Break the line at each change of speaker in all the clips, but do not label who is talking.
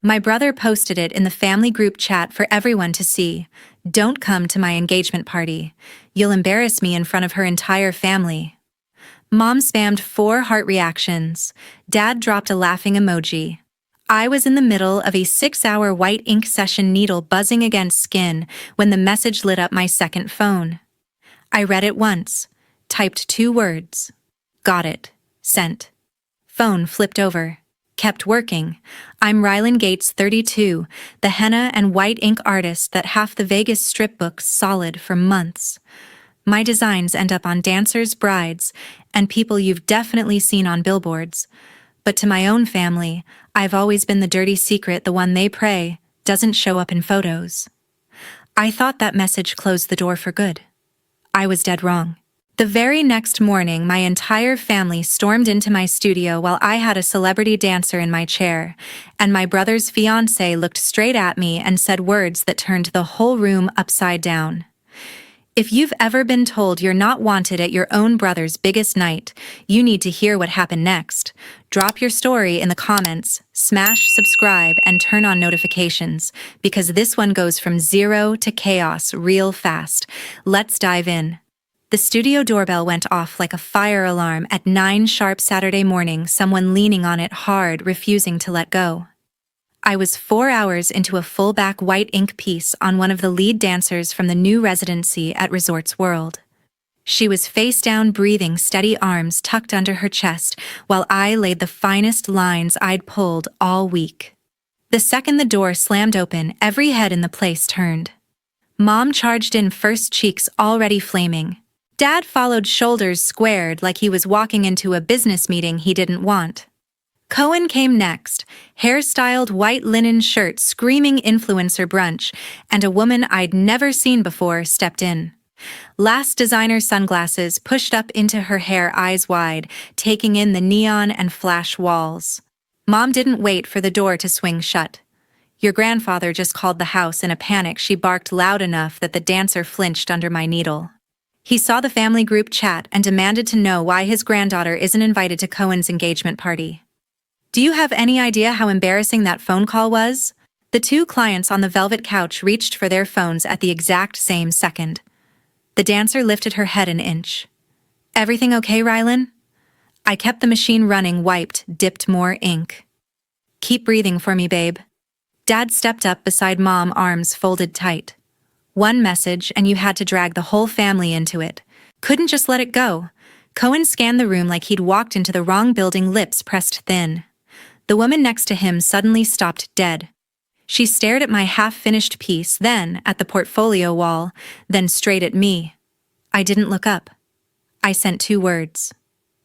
My brother posted it in the family group chat for everyone to see. Don't come to my engagement party. You'll embarrass me in front of her entire family. Mom spammed 4 heart reactions. Dad dropped a laughing emoji. I was in the middle of a 6-hour white ink session, needle buzzing against skin, when the message lit up my second phone. I read it once, typed 2 words. Got it. Sent. Phone flipped over. Kept working. I'm Rylan Gates, 32, the henna and white ink artist that half the Vegas strip books solid for months. My designs end up on dancers' brides and people you've definitely seen on billboards. But to my own family, I've always been the dirty secret, the one they pray doesn't show up in photos. I thought that message closed the door for good. I was dead wrong. The very next morning, my entire family stormed into my studio while I had a celebrity dancer in my chair, and my brother's fiancé looked straight at me and said words that turned the whole room upside down. If you've ever been told you're not wanted at your own brother's biggest night, you need to hear what happened next. Drop your story in the comments, smash subscribe, and turn on notifications, because this one goes from 0 to chaos real fast. Let's dive in. The studio doorbell went off like a fire alarm at 9 sharp Saturday morning, someone leaning on it hard, refusing to let go. I was 4 hours into a full-back white ink piece on one of the lead dancers from the new residency at Resorts World. She was face down, breathing, steady arms tucked under her chest, while I laid the finest lines I'd pulled all week. The second the door slammed open, every head in the place turned. Mom charged in first, cheeks already flaming. Dad followed, shoulders squared like he was walking into a business meeting he didn't want. Cohen came next, hair-styled white linen shirt, screaming influencer brunch, and a woman I'd never seen before stepped in. Last designer sunglasses pushed up into her hair, eyes wide, taking in the neon and flash walls. Mom didn't wait for the door to swing shut. Your grandfather just called the house. In a panic, she barked loud enough that the dancer flinched under my needle. He saw the family group chat and demanded to know why his granddaughter isn't invited to Cohen's engagement party. Do you have any idea how embarrassing that phone call was? The 2 clients on the velvet couch reached for their phones at the exact same second. The dancer lifted her head an inch. Everything okay, Rylan? I kept the machine running, wiped, dipped more ink. Keep breathing for me, babe. Dad stepped up beside Mom, arms folded tight. One message and you had to drag the whole family into it. Couldn't just let it go. Cohen scanned the room like he'd walked into the wrong building, lips pressed thin. The woman next to him suddenly stopped dead. She stared at my half-finished piece, then at the portfolio wall, then straight at me. I didn't look up. I sent 2 words.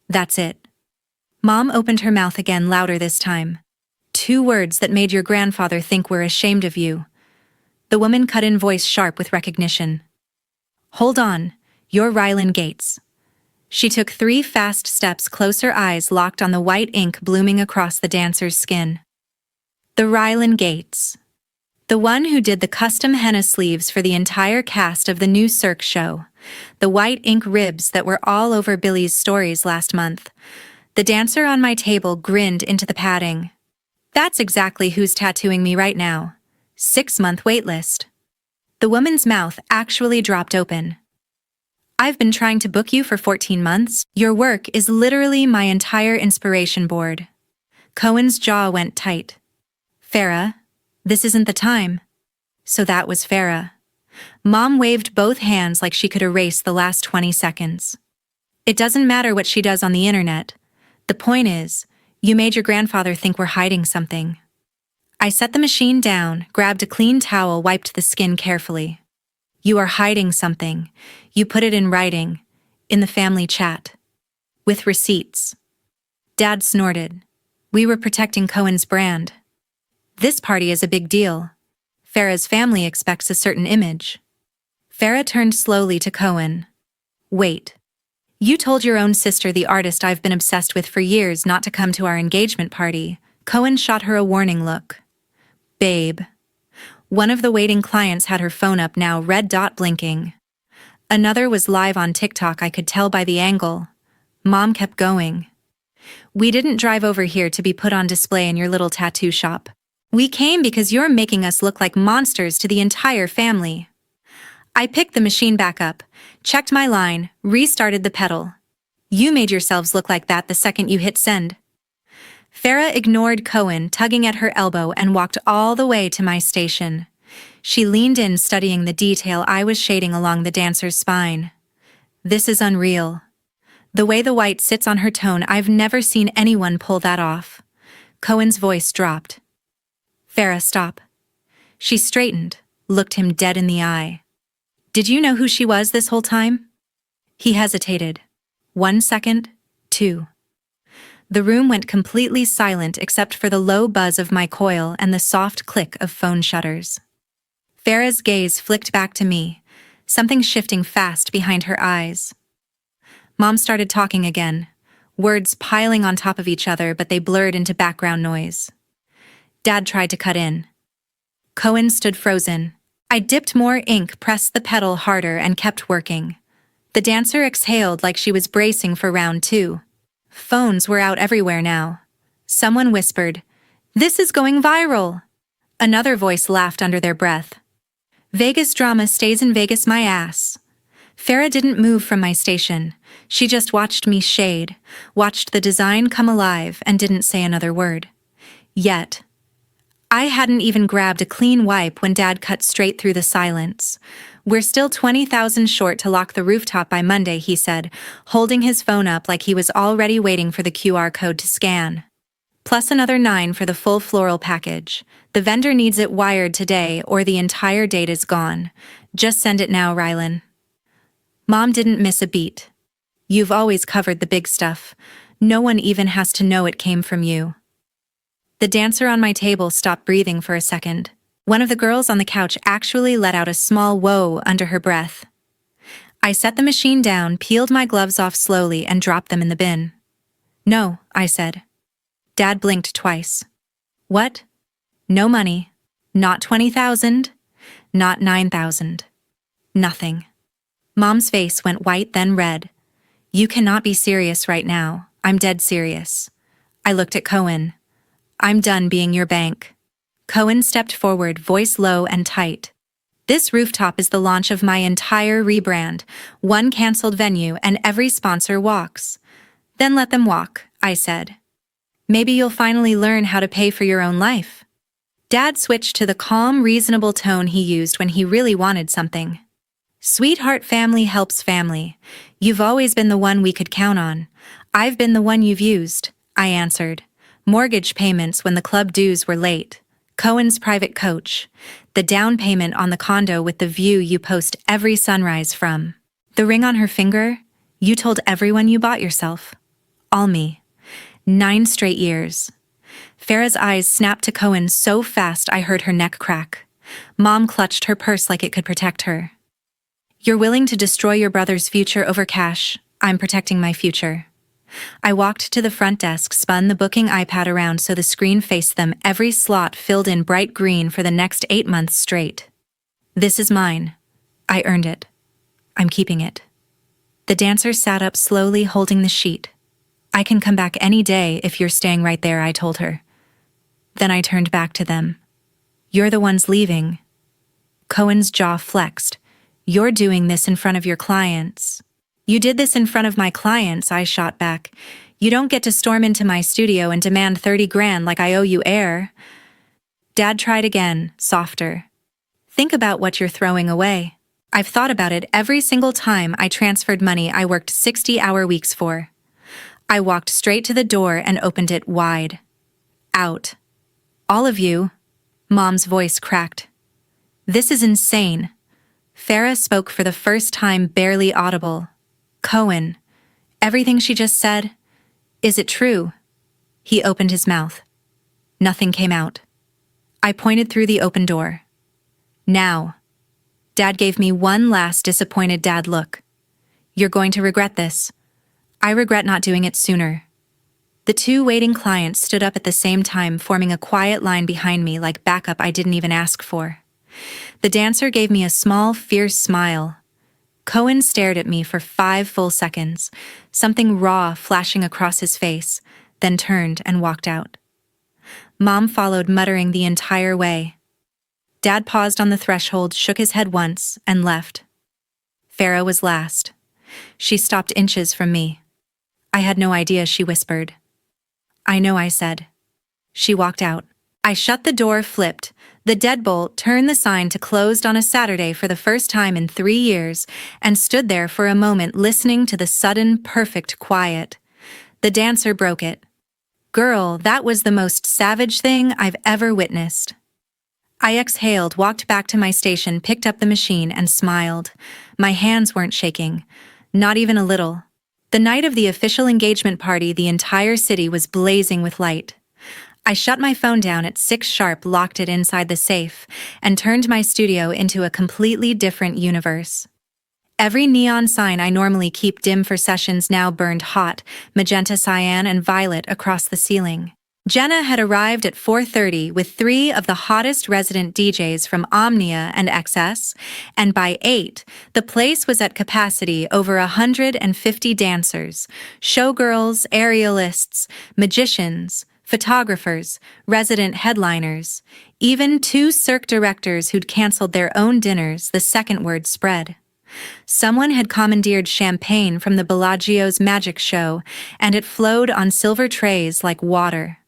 That's it. Mom opened her mouth again, louder this time. 2 words that made your grandfather think we're ashamed of you. The woman cut in, voice sharp with recognition. Hold on, you're Rylan Gates. She took 3 fast steps closer, eyes locked on the white ink blooming across the dancer's skin. The Rylan Gates. The one who did the custom henna sleeves for the entire cast of the new Cirque show. The white ink ribs that were all over Billy's stories last month. The dancer on my table grinned into the padding. That's exactly who's tattooing me right now. 6-month waitlist. The woman's mouth actually dropped open. I've been trying to book you for 14 months. Your work is literally my entire inspiration board. Cohen's jaw went tight. Farrah, this isn't the time. So that was Farrah. Mom waved both hands like she could erase the last 20 seconds. It doesn't matter what she does on the internet. The point is, you made your grandfather think we're hiding something. I set the machine down, grabbed a clean towel, wiped the skin carefully. You are hiding something. You put it in writing, in the family chat. With receipts. Dad snorted. We were protecting Cohen's brand. This party is a big deal. Farrah's family expects a certain image. Farrah turned slowly to Cohen. Wait. You told your own sister, the artist I've been obsessed with for years, not to come to our engagement party. Cohen shot her a warning look. Babe. One of the waiting clients had her phone up now, red dot blinking. Another was live on TikTok, I could tell by the angle. Mom kept going. We didn't drive over here to be put on display in your little tattoo shop. We came because you're making us look like monsters to the entire family. I picked the machine back up, checked my line, restarted the pedal. You made yourselves look like that the second you hit send. Farrah ignored Cohen, tugging at her elbow, and walked all the way to my station. She leaned in, studying the detail I was shading along the dancer's spine. This is unreal. The way the white sits on her tone, I've never seen anyone pull that off. Cohen's voice dropped. Farrah, stop. She straightened, looked him dead in the eye. Did you know who she was this whole time? He hesitated. 1 second, 2. The room went completely silent except for the low buzz of my coil and the soft click of phone shutters. Farrah's gaze flicked back to me, something shifting fast behind her eyes. Mom started talking again, words piling on top of each other, but they blurred into background noise. Dad tried to cut in. Cohen stood frozen. I dipped more ink, pressed the pedal harder, and kept working. The dancer exhaled like she was bracing for round 2. Phones were out everywhere now. Someone whispered, "This is going viral." Another voice laughed under their breath. "Vegas drama stays in Vegas, my ass." Farrah didn't move from my station. She just watched me shade, watched the design come alive, and didn't say another word. Yet, I hadn't even grabbed a clean wipe when Dad cut straight through the silence. "We're still 20,000 short to lock the rooftop by Monday," he said, holding his phone up like he was already waiting for the QR code to scan. "Plus another 9 for the full floral package. The vendor needs it wired today or the entire date is gone. Just send it now, Rylan." Mom didn't miss a beat. "You've always covered the big stuff. No one even has to know it came from you." The dancer on my table stopped breathing for a second. One of the girls on the couch actually let out a small whoa under her breath. I set the machine down, peeled my gloves off slowly, and dropped them in the bin. "No," I said. Dad blinked twice. "What?" "No money. Not 20,000. Not 9,000. Nothing." Mom's face went white, then red. "You cannot be serious right now. I'm dead serious." I looked at Cohen. "I'm done being your bank." Cohen stepped forward, voice low and tight. "This rooftop is the launch of my entire rebrand. One canceled venue and every sponsor walks." "Then let them walk," I said. "Maybe you'll finally learn how to pay for your own life." Dad switched to the calm, reasonable tone he used when he really wanted something. "Sweetheart, family helps family. You've always been the one we could count on. I've been the one you've used," I answered. "Mortgage payments when the club dues were late. Cohen's private coach. The down payment on the condo with the view you post every sunrise from. The ring on her finger? You told everyone you bought yourself. All me. 9 straight years." Farrah's eyes snapped to Cohen so fast I heard her neck crack. Mom clutched her purse like it could protect her. "You're willing to destroy your brother's future over cash. I'm protecting my future." I walked to the front desk, spun the booking iPad around so the screen faced them, every slot filled in bright green for the next 8 months straight. "This is mine. I earned it. I'm keeping it." The dancer sat up slowly, holding the sheet. "I can come back any day if you're staying right there," I told her. Then I turned back to them. "You're the ones leaving." Cohen's jaw flexed. "You're doing this in front of your clients." "You did this in front of my clients," I shot back. "You don't get to storm into my studio and demand 30 grand like I owe you air." Dad tried again, softer. "Think about what you're throwing away. I've thought about it every single time I transferred money I worked 60-hour weeks for." I walked straight to the door and opened it wide. "Out. All of you." Mom's voice cracked. "This is insane." Farrah spoke for the first time, barely audible. "Cohen, everything she just said, is it true?" He opened his mouth. Nothing came out. I pointed through the open door. "Now." Dad gave me one last disappointed dad look. "You're going to regret this. I regret not doing it sooner." The 2 waiting clients stood up at the same time, forming a quiet line behind me like backup I didn't even ask for. The dancer gave me a small, fierce smile. Cohen stared at me for 5 full seconds, something raw flashing across his face, then turned and walked out. Mom followed, muttering the entire way. Dad paused on the threshold, shook his head once, and left. Farrah was last. She stopped inches from me. I had no idea, she whispered. I know, I said. She walked out. I shut the door, flipped the deadbolt, turned the sign to closed on a Saturday for the first time in 3 years, and stood there for a moment listening to the sudden, perfect quiet. The dancer broke it. Girl, that was the most savage thing I've ever witnessed. I exhaled, walked back to my station, picked up the machine, and smiled. My hands weren't shaking. Not even a little. The night of the official engagement party, the entire city was blazing with light. I shut my phone down at 6 sharp, locked it inside the safe, and turned my studio into a completely different universe. Every neon sign I normally keep dim for sessions now burned hot, magenta, cyan, and violet across the ceiling. Jenna had arrived at 4:30 with 3 of the hottest resident DJs from Omnia and XS, and by 8, the place was at capacity, over 150 dancers, showgirls, aerialists, magicians, photographers, resident headliners, even 2 Cirque directors who'd canceled their own dinners. The second word spread. Someone had commandeered champagne from the Bellagio's magic show, and it flowed on silver trays like water.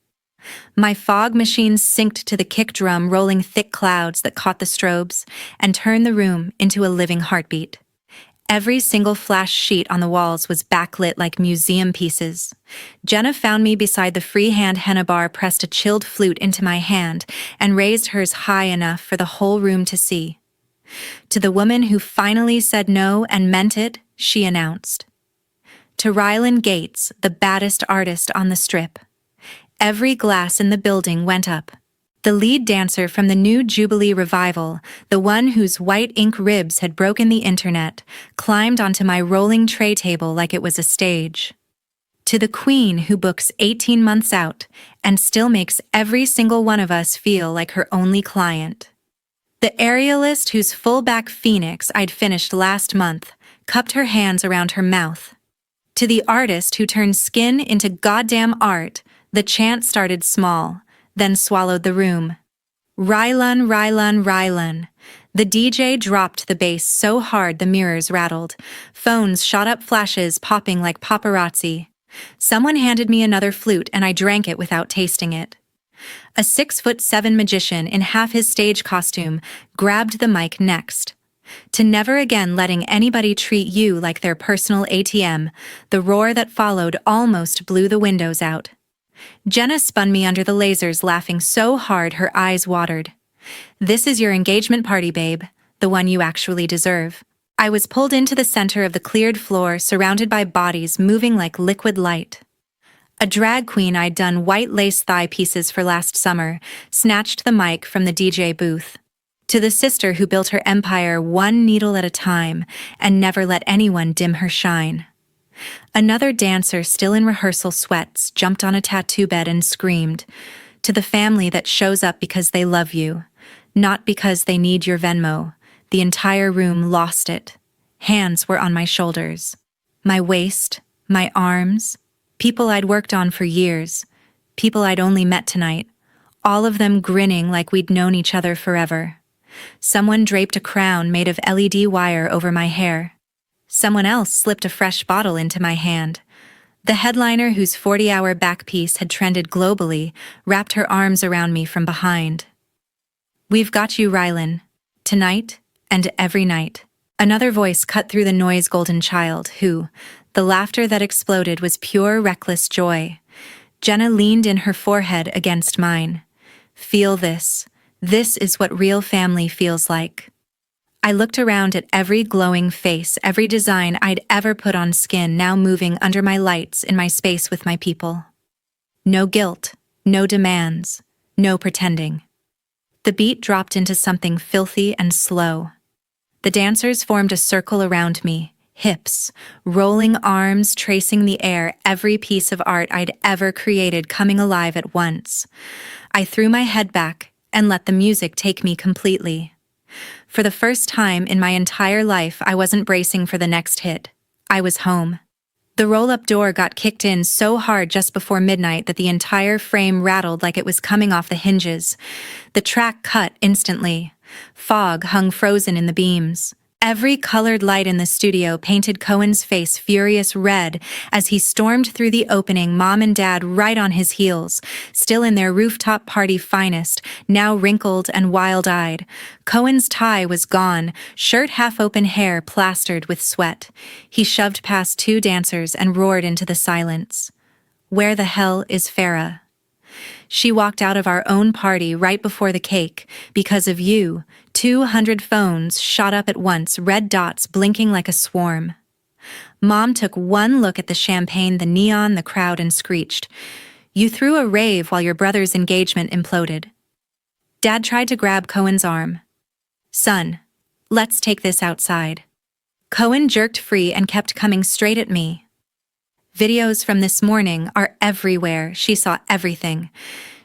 My fog machine synced to the kick drum, rolling thick clouds that caught the strobes and turned the room into a living heartbeat. Every single flash sheet on the walls was backlit like museum pieces. Jenna found me beside the freehand henna bar, pressed a chilled flute into my hand, and raised hers high enough for the whole room to see. To the woman who finally said no and meant it, she announced. To Rylan Gates, the baddest artist on the strip. Every glass in the building went up. The lead dancer from the new Jubilee revival, the one whose white ink ribs had broken the internet, climbed onto my rolling tray table like it was a stage. To the queen who books 18 months out and still makes every single one of us feel like her only client. The aerialist whose full-back phoenix I'd finished last month cupped her hands around her mouth. To the artist who turned skin into goddamn art, the chant started small, then swallowed the room. Rylan, Rylan, Rylan. The DJ dropped the bass so hard the mirrors rattled. Phones shot up, flashes popping like paparazzi. Someone handed me another flute and I drank it without tasting it. A 6'7" magician in half his stage costume grabbed the mic next. To never again letting anybody treat you like their personal ATM, the roar that followed almost blew the windows out. Jenna spun me under the lasers, laughing so hard her eyes watered. This is your engagement party, babe, the one you actually deserve. I was pulled into the center of the cleared floor, surrounded by bodies moving like liquid light. A drag queen I'd done white lace thigh pieces for last summer snatched the mic from the DJ booth. To the sister who built her empire one needle at a time and never let anyone dim her shine. Another dancer, still in rehearsal sweats, jumped on a tattoo bed and screamed. To the family that shows up because they love you, not because they need your Venmo. The entire room lost it. Hands were on my shoulders, my waist, my arms. People I'd worked on for years, people I'd only met tonight, all of them grinning like we'd known each other forever. Someone draped a crown made of LED wire over my hair. Someone else slipped a fresh bottle into my hand. The headliner, whose 40-hour back piece had trended globally, wrapped her arms around me from behind. We've got you, Rylan. Tonight and every night. Another voice cut through the noise, golden child, who, the laughter that exploded was pure, reckless joy. Jenna leaned in, her forehead against mine. Feel this. This is what real family feels like. I looked around at every glowing face, every design I'd ever put on skin now moving under my lights in my space with my people. No guilt, no demands, no pretending. The beat dropped into something filthy and slow. The dancers formed a circle around me, hips, rolling arms tracing the air, every piece of art I'd ever created coming alive at once. I threw my head back and let the music take me completely. For the first time in my entire life, I wasn't bracing for the next hit. I was home. The roll-up door got kicked in so hard just before midnight that the entire frame rattled like it was coming off the hinges. The track cut instantly. Fog hung frozen in the beams. Every colored light in the studio painted Cohen's face furious red as he stormed through the opening, Mom and Dad right on his heels, still in their rooftop party finest, now wrinkled and wild-eyed. Cohen's tie was gone, shirt half-open, hair plastered with sweat. He shoved past two dancers and roared into the silence. "Where the hell is Farrah? She walked out of our own party right before the cake. Because of you, 200 phones shot up at once, red dots blinking like a swarm." Mom took one look at the champagne, the neon, the crowd, and screeched, "You threw a rave while your brother's engagement imploded." Dad tried to grab Cohen's arm. "Son, let's take this outside." Cohen jerked free and kept coming straight at me. "Videos from this morning are everywhere. She saw everything.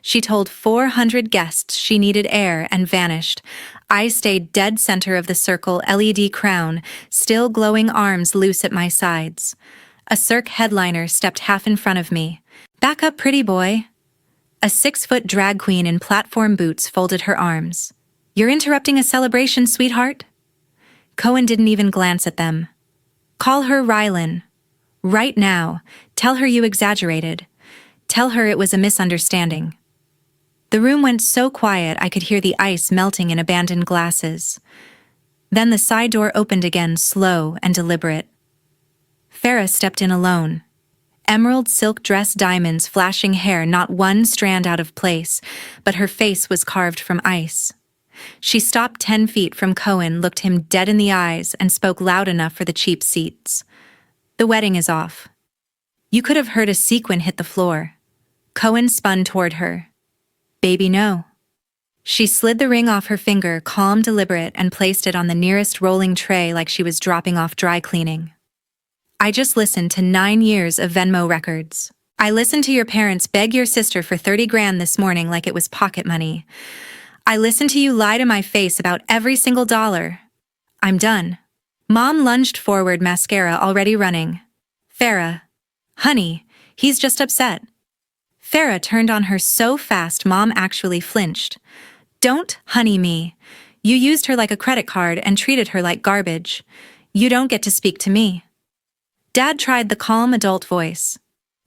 She told 400 guests she needed air and vanished. I stayed dead center of the circle, LED crown, still glowing arms loose at my sides. A Cirque headliner stepped half in front of me. Back up, pretty boy." A 6-foot drag queen in platform boots folded her arms. "You're interrupting a celebration, sweetheart?" Cohen didn't even glance at them. "Call her Rylan. Right now. Tell her you exaggerated. Tell her it was a misunderstanding." The room went so quiet I could hear the ice melting in abandoned glasses. Then the side door opened again, slow and deliberate. Farrah stepped in alone. Emerald silk dress, diamonds, flashing hair, not one strand out of place, but her face was carved from ice. She stopped 10 feet from Cohen, looked him dead in the eyes, and spoke loud enough for the cheap seats. "The wedding is off." You could have heard a sequin hit the floor. Cohen spun toward her. "Baby, no." She slid the ring off her finger, calm, deliberate, and placed it on the nearest rolling tray like she was dropping off dry cleaning. "I just listened to 9 years of Venmo records. I listened to your parents beg your sister for 30 grand this morning like it was pocket money. I listened to you lie to my face about every single dollar. I'm done." Mom lunged forward, mascara already running. "Farrah. Honey, he's just upset." Farrah turned on her so fast Mom actually flinched. "Don't honey me. You used her like a credit card and treated her like garbage. You don't get to speak to me." Dad tried the calm adult voice.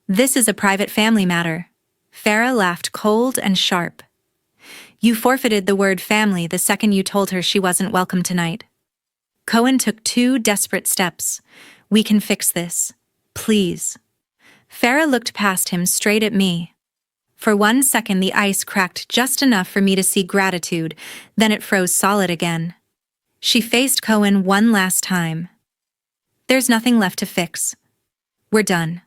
"This is a private family matter." Farrah laughed cold and sharp. "You forfeited the word family the second you told her she wasn't welcome tonight." Cohen took 2 desperate steps. "We can fix this. Please." Farrah looked past him straight at me. For 1 second the ice cracked just enough for me to see gratitude, then it froze solid again. She faced Cohen one last time. "There's nothing left to fix. We're done."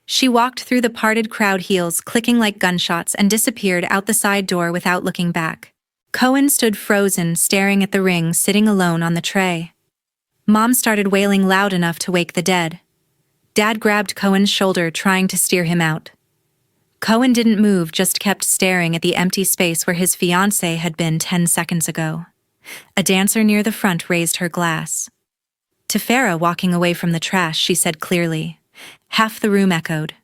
She walked through the parted crowd, heels clicking like gunshots, and disappeared out the side door without looking back. Cohen stood frozen, staring at the ring sitting alone on the tray. Mom started wailing loud enough to wake the dead. Dad grabbed Cohen's shoulder, trying to steer him out. Cohen didn't move, just kept staring at the empty space where his fiancée had been 10 seconds ago. A dancer near the front raised her glass. To Farrah, walking away from the trash, she said clearly. Half the room echoed.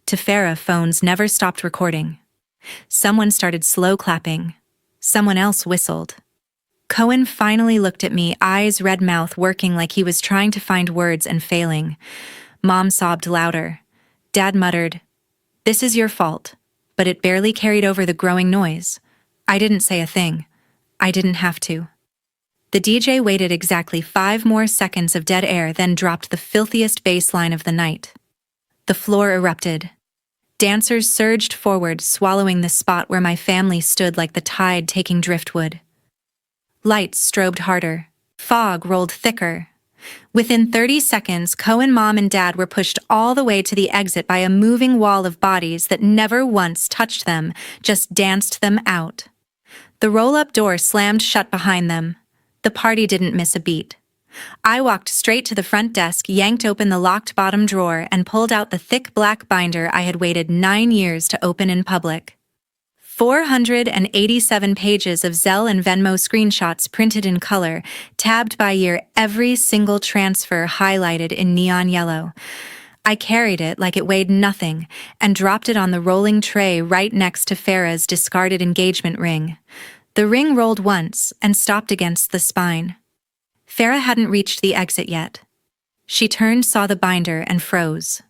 To Farrah, phones never stopped recording. Someone started slow clapping. Someone else whistled. Cohen finally looked at me, eyes red, mouth working like he was trying to find words and failing. Mom sobbed louder. Dad muttered, "This is your fault," but it barely carried over the growing noise. I didn't say a thing. I didn't have to. The DJ waited exactly 5 more seconds of dead air, then dropped the filthiest bass line of the night. The floor erupted. Dancers surged forward, swallowing the spot where my family stood like the tide taking driftwood. Lights strobed harder. Fog rolled thicker. Within 30 seconds, Cohen, Mom, and Dad were pushed all the way to the exit by a moving wall of bodies that never once touched them, just danced them out. The roll-up door slammed shut behind them. The party didn't miss a beat. I walked straight to the front desk, yanked open the locked bottom drawer, and pulled out the thick black binder I had waited 9 years to open in public. 487 pages of Zelle and Venmo screenshots printed in color, tabbed by year, every single transfer highlighted in neon yellow. I carried it like it weighed nothing and dropped it on the rolling tray right next to Farrah's discarded engagement ring. The ring rolled once and stopped against the spine. Farrah hadn't reached the exit yet. She turned, saw the binder, and froze.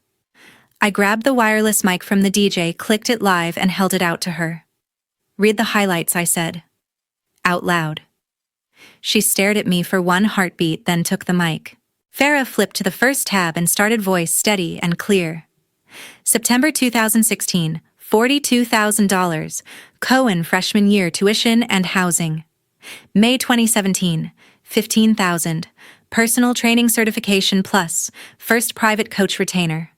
I grabbed the wireless mic from the DJ, clicked it live, and held it out to her. "Read the highlights," I said. Out loud. She stared at me for one heartbeat, then took the mic. Farrah flipped to the first tab and started, voice steady and clear. September 2016, $42,000, Cohen freshman year tuition and housing. May 2017, $15,000, personal training certification plus, first private coach retainer.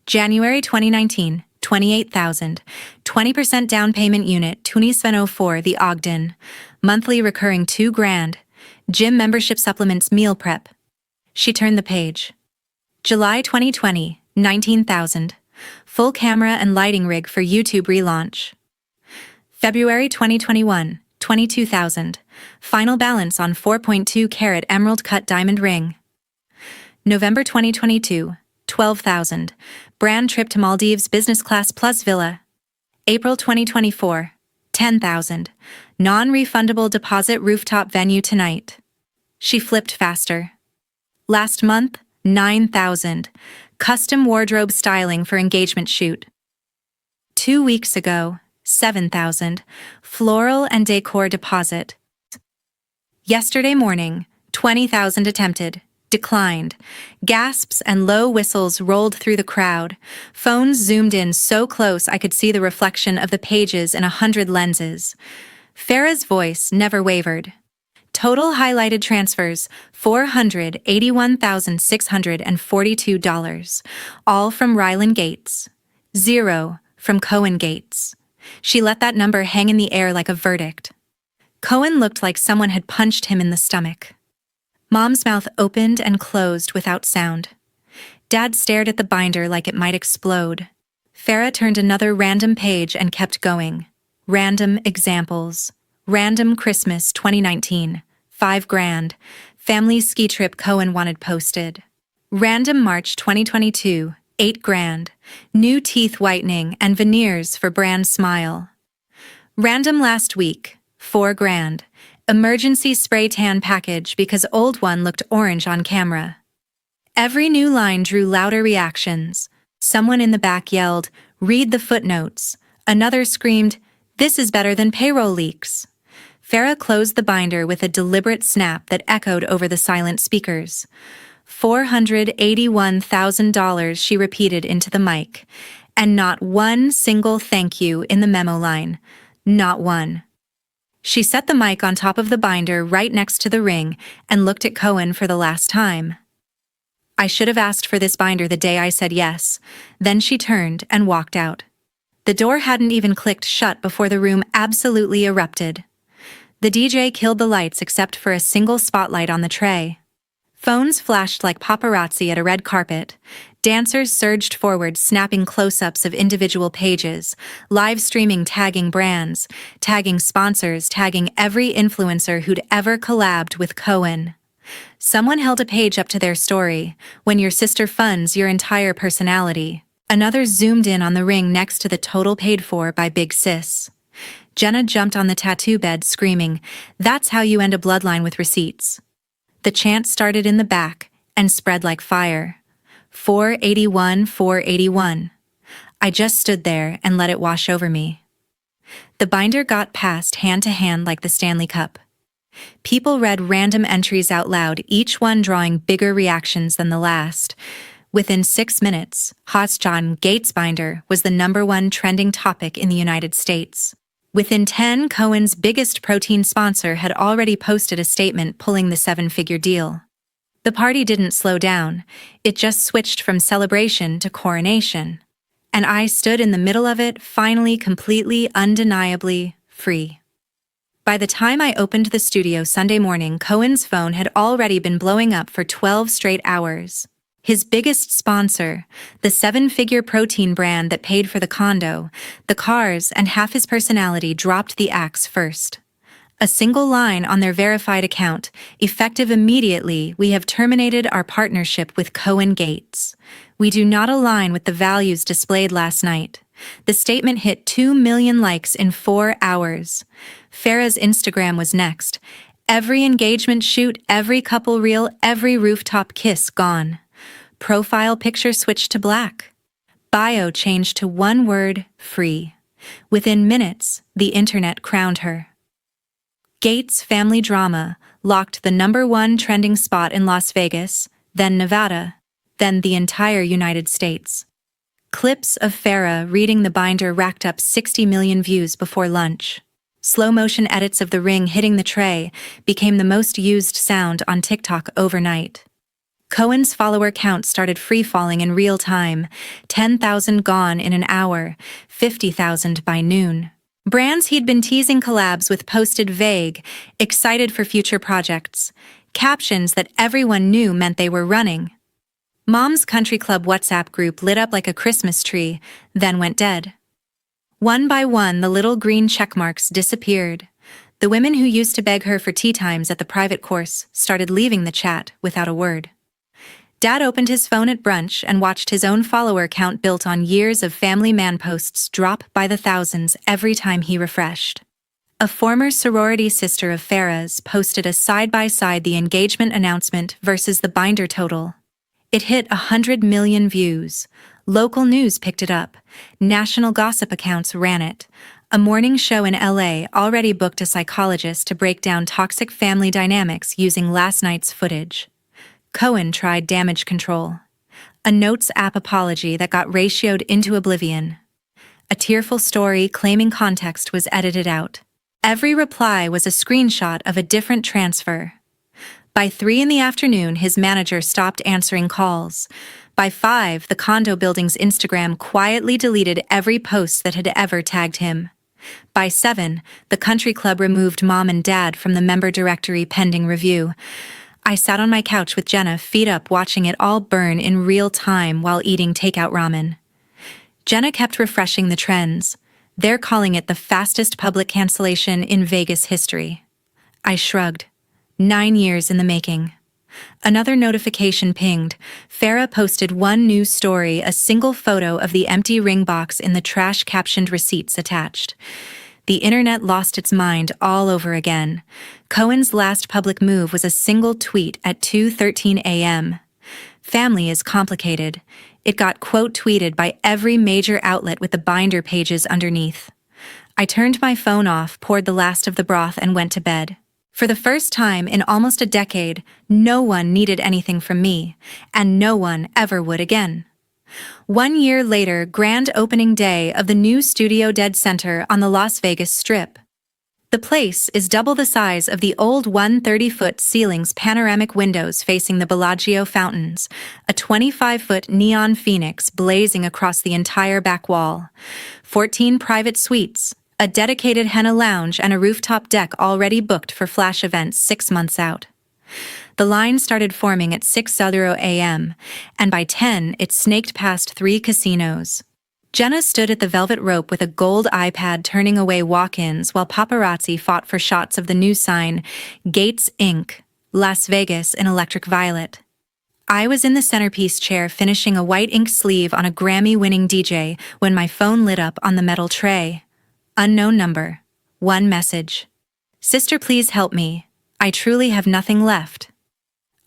January 2019, $28,000, 20% down payment unit, 2004 The Ogden, monthly recurring $2,000, gym membership supplements, meal prep. She turned the page. July 2020, $19,000, full camera and lighting rig for YouTube relaunch. February 2021, $22,000, final balance on 4.2 carat emerald cut diamond ring. November 2022, $12,000, brand trip to Maldives business class plus villa. April 2024, $10,000, non-refundable deposit rooftop venue tonight. She flipped faster. Last month, $9,000, custom wardrobe styling for engagement shoot. 2 weeks ago, $7,000, floral and decor deposit. Yesterday morning, $20,000 attempted, declined. Gasps and low whistles rolled through the crowd. Phones zoomed in so close I could see the reflection of the pages in 100 lenses. Farrah's voice never wavered. Total highlighted transfers, $481,642, all from Rylan Gates. 0 from Cohen Gates. She let that number hang in the air like a verdict. Cohen looked like someone had punched him in the stomach. Mom's mouth opened and closed without sound. Dad stared at the binder like it might explode. Farrah turned another random page and kept going. Random examples. Random Christmas 2019, $5,000, family ski trip Cohen wanted posted. Random March 2022, $8,000, new teeth whitening and veneers for brand Smile. Random last week, $4,000, emergency spray tan package because old one looked orange on camera. Every new line drew louder reactions. Someone in the back yelled, "Read the footnotes." Another screamed, "This is better than payroll leaks." Farrah closed the binder with a deliberate snap that echoed over the silent speakers. $481,000, she repeated into the mic, and not one single thank you in the memo line. Not one. She set the mic on top of the binder right next to the ring and looked at Cohen for the last time. "I should have asked for this binder the day I said yes." Then she turned and walked out. The door hadn't even clicked shut before the room absolutely erupted. The DJ killed the lights except for a single spotlight on the tray. Phones flashed like paparazzi at a red carpet. Dancers surged forward, snapping close-ups of individual pages, live streaming, tagging brands, tagging sponsors, tagging every influencer who'd ever collabed with Cohen. Someone held a page up to their story, "When your sister funds your entire personality." Another zoomed in on the ring next to the total paid for by Big Sis. Jenna jumped on the tattoo bed screaming, "That's how you end a bloodline with receipts." The chant started in the back and spread like fire. 481, 481. I just stood there and let it wash over me. The binder got passed hand to hand like the Stanley Cup. People read random entries out loud, each one drawing bigger reactions than the last. Within 6 minutes, John Gates binder was the #1 trending topic in the United States. Within 10, Cohen's biggest protein sponsor had already posted a statement pulling the 7-figure deal. The party didn't slow down, it just switched from celebration to coronation. And I stood in the middle of it, finally, completely, undeniably free. By the time I opened the studio Sunday morning, Cohen's phone had already been blowing up for 12 straight hours. His biggest sponsor, the 7-figure protein brand that paid for the condo, the cars, and half his personality, dropped the axe first. A single line on their verified account, effective immediately, we have terminated our partnership with Rylan Gates. We do not align with the values displayed last night. The statement hit 2 million likes in 4 hours. Farrah's Instagram was next. Every engagement shoot, every couple reel, every rooftop kiss gone. Profile picture switched to black. Bio changed to one word, free. Within minutes, the internet crowned her. Gates' family drama locked the #1 trending spot in Las Vegas, then Nevada, then the entire United States. Clips of Farrah reading the binder racked up 60 million views before lunch. Slow-motion edits of the ring hitting the tray became the most used sound on TikTok overnight. Cohen's follower count started free-falling in real time, 10,000 gone in an hour, 50,000 by noon. Brands he'd been teasing collabs with posted vague, excited for future projects, captions that everyone knew meant they were running. Mom's Country Club WhatsApp group lit up like a Christmas tree, then went dead. One by one, the little green checkmarks disappeared. The women who used to beg her for tea times at the private course started leaving the chat without a word. Dad opened his phone at brunch and watched his own follower count built on years of family man posts drop by the thousands every time he refreshed. A former sorority sister of Farrah's posted a side-by-side the engagement announcement versus the binder total. It hit 100 million views. Local news picked it up. National gossip accounts ran it. A morning show in LA already booked a psychologist to break down toxic family dynamics using last night's footage. Cohen tried damage control. A Notes app apology that got ratioed into oblivion. A tearful story claiming context was edited out. Every reply was a screenshot of a different transfer. By 3 in the afternoon, his manager stopped answering calls. By 5, the condo building's Instagram quietly deleted every post that had ever tagged him. By 7, the country club removed mom and dad from the member directory pending review. I sat on my couch with Jenna, feet up, watching it all burn in real time while eating takeout ramen. Jenna kept refreshing the trends. They're calling it the fastest public cancellation in Vegas history. I shrugged. 9 years in the making. Another notification pinged. Farrah posted one news story, a single photo of the empty ring box in the trash captioned receipts attached. The internet lost its mind all over again. Cohen's last public move was a single tweet at 2:13 a.m. Family is complicated. It got quote tweeted by every major outlet with the binder pages underneath. I turned my phone off, poured the last of the broth, and went to bed. For the first time in almost a decade, no one needed anything from me, and no one ever would again. 1 year later, grand opening day of the new Studio Dead Center on the Las Vegas Strip. The place is double the size of the old 130-foot ceiling's panoramic windows facing the Bellagio fountains, a 25-foot neon phoenix blazing across the entire back wall, 14 private suites, a dedicated henna lounge, and a rooftop deck already booked for flash events 6 months out. The line started forming at 6:00 a.m., and by 10 it snaked past 3 casinos. Jenna stood at the velvet rope with a gold iPad turning away walk-ins while paparazzi fought for shots of the new sign, Gates Inc., Las Vegas in electric violet. I was in the centerpiece chair finishing a white ink sleeve on a Grammy-winning DJ when my phone lit up on the metal tray. Unknown number. One message. Sister, please help me. I truly have nothing left.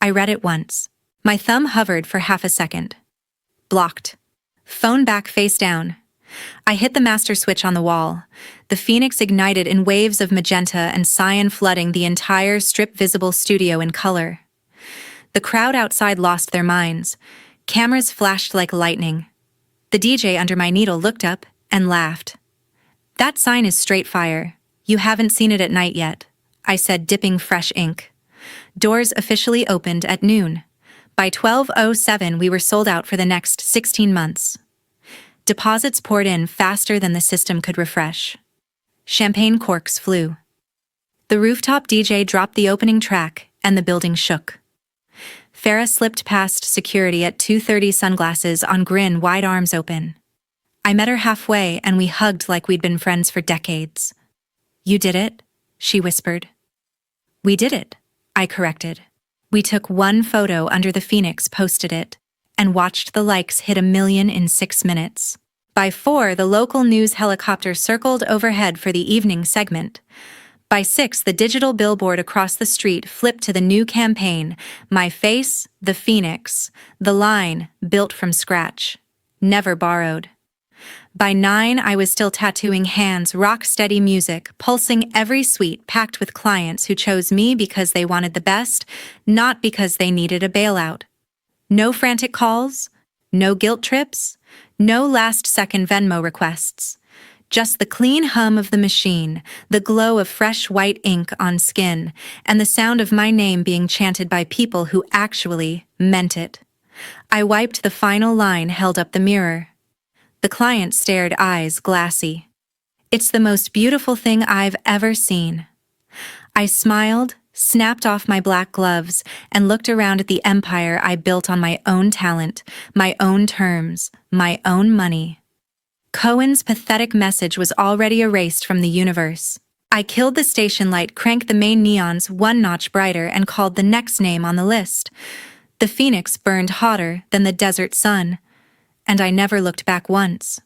I read it once. My thumb hovered for half a second. Blocked. Phone back face down. I hit the master switch on the wall. The phoenix ignited in waves of magenta and cyan, flooding the entire strip-visible studio in color. The crowd outside lost their minds. Cameras flashed like lightning. The DJ under my needle looked up and laughed. That sign is straight fire. You haven't seen it at night yet, I said, dipping fresh ink. Doors officially opened at noon. By 12:07, we were sold out for the next 16 months. Deposits poured in faster than the system could refresh. Champagne corks flew. The rooftop DJ dropped the opening track, and the building shook. Farrah slipped past security at 2:30, sunglasses on, grin wide, arms open. I met her halfway, and we hugged like we'd been friends for decades. You did it? she whispered. We did it, I corrected. We took one photo under the Phoenix, posted it, and watched the likes hit 1 million in 6 minutes. By 4, the local news helicopter circled overhead for the evening segment. By 6, the digital billboard across the street flipped to the new campaign, My Face, the Phoenix, the line, built from scratch. Never borrowed. By 9, I was still tattooing hands, rock-steady music, pulsing every suite packed with clients who chose me because they wanted the best, not because they needed a bailout. No frantic calls, no guilt trips, no last-second Venmo requests. Just the clean hum of the machine, the glow of fresh white ink on skin, and the sound of my name being chanted by people who actually meant it. I wiped the final line, held up the mirror. The client stared, eyes glassy. It's the most beautiful thing I've ever seen. I smiled, snapped off my black gloves, and looked around at the empire I built on my own talent, my own terms, my own money. Cohen's pathetic message was already erased from the universe. I killed the station light, cranked the main neons 1 notch brighter, and called the next name on the list. The Phoenix burned hotter than the desert sun, and I never looked back once.